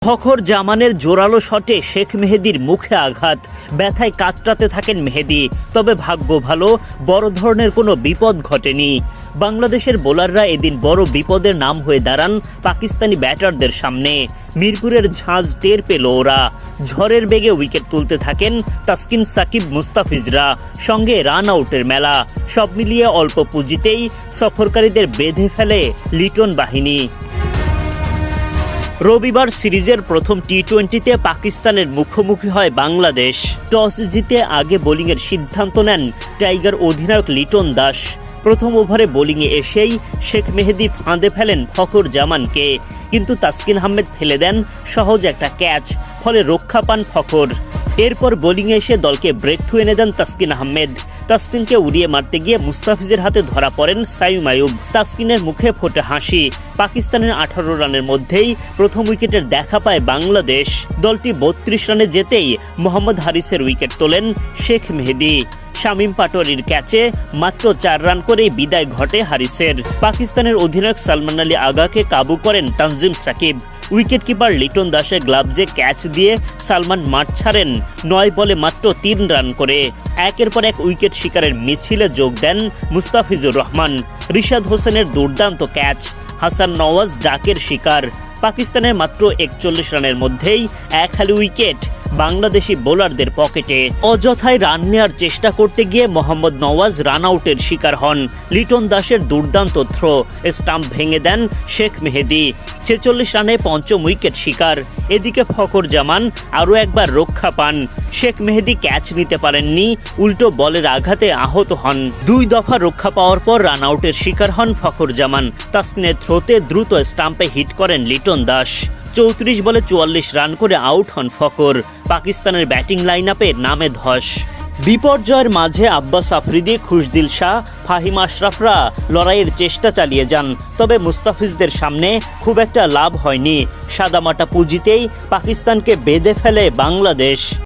ফখর জামানের জোরালো শটে শেখ মেহেদীর মুখে আঘাত, ব্যথায় কাতরাতে থাকেন মেহেদী। তবে ভাগ্য ভালো, বড় ধরনের কোনো বিপদ ঘটেনি। বাংলাদেশের বোলাররা এদিন বড় বিপদের নাম হয়ে দাঁড়ান পাকিস্তানি ব্যাটারদের সামনে। মিরপুরের ঝাঁজ টের পেল ওরা। ঝড়ের বেগে উইকেট তুলতে থাকেন তাসকিন, সাকিব, মুস্তাফিজরা, সঙ্গে রান আউটের মেলা। সব মিলিয়ে অল্প পুঁজিতেই সফরকারীদের বেঁধে ফেলে লিটন বাহিনী। রবিবার সিরিজের প্রথম টি-20তে পাকিস্তানের মুখোমুখি হয় বাংলাদেশ। টস জিতে আগে বোলিংয়ের সিদ্ধান্ত নেন টাইগার অধিনায়ক লিটন দাস। প্রথম ওভারে বোলিংয়ে এসেই শেখ মেহেদী ফাঁদে ফেলেন ফখর জামানকে, কিন্তু তাসকিন আহমেদ ফেলে দেন সহজ একটা ক্যাচ, ফলে রক্ষা পান ফখর। এরপর বোলিংয়ে এসে দলকে ব্রেক থ্রু এনে দেন তাসকিন আহমেদ। তাসকিনকে উড়িয়ে মারতে গিয়ে মুস্তাফিজের হাতে ধরা পড়েন সাইম আইয়ুব। তাসকিনের মুখে ফোটে হাসি। পাকিস্তানের 18 রানের মধ্যেই প্রথম উইকেটের দেখা পায় বাংলাদেশ। দলটি 32 রানে যেতেই মোহাম্মদ হারিসের উইকেট তোলেন শেখ মেহেদী। শামীম পাটোয়ারির ক্যাচে মাত্র 4 রান করেই বিদায় ঘটে হারিসের। পাকিস্তানের অধিনায়ক সালমান আলী আগাকে কাবু করেন তানজিম সাকিব। উইকেট কিপার লিটন দাসের গ্লাভসে ক্যাচ দিয়ে সালমান মাঠ ছাড়েন 9 বলে মাত্র 3 রান করে। একের পর এক উইকেট শিকারের মিছিলে যোগ দেন মুস্তাফিজুর রহমান। রিশাদ হোসেনের দুর্দান্ত ক্যাচ, হাসান নওয়াজ ডাকের শিকার। পাকিস্তানের মাত্র 41 রানের মধ্যেই এক হালি উইকেট বাংলাদেশি বোলারদের পকেটে। অযথায় রান নেওয়ার চেষ্টা করতে গিয়ে মোহাম্মদ নওয়াজ রান আউটের শিকার হন। লিটন দাসের দুর্দান্ত থ্রো, স্টাম্প ভেঙে দেন শেখ মেহেদী। 46 রানে পঞ্চম উইকেট শিকার। এদিকে ফখর জামান আরও একবার রক্ষা পান। শেখ মেহেদী ক্যাচ নিতে পারেননি, উল্টো বলের আঘাতে আহত হন। 2 দফা রক্ষা পাওয়ার পর রান আউটের শিকার হন ফখর জামান। তাসকিনের থ্রোতে দ্রুত স্টাম্পে হিট করেন লিটন দাস। 34 বলে 44 রান করে আউট হন ফখর। পাকিস্তানের ব্যাটিং লাইন আপে নামে ধস। বিপর্যয়ের মাঝে আব্বাস আফ্রিদি, খুশদিল শাহ, ফাহিম আশরাফরা লড়াইয়ের চেষ্টা চালিয়ে যান। তবে মুস্তাফিজদের সামনে খুব একটা লাভ হয়নি। সাদামাটা পুঁজিতেই পাকিস্তানকে বেঁধে ফেলে বাংলাদেশ।